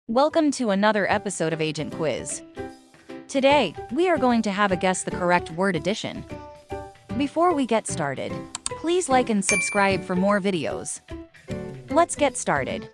Welcome to another episode of Agent Quiz. Today, we are going to have a guess the correct word addition. Before we get started, please like and subscribe for more videos. Let's get started.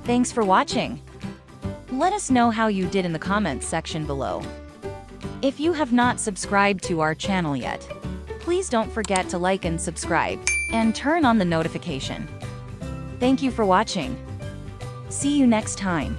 Thanks for watching. Let us know how you did in the comments section below. If you have not subscribed to our channel yet, please don't forget to like and subscribe, and turn on the notification. Thank you for watching. See you next time.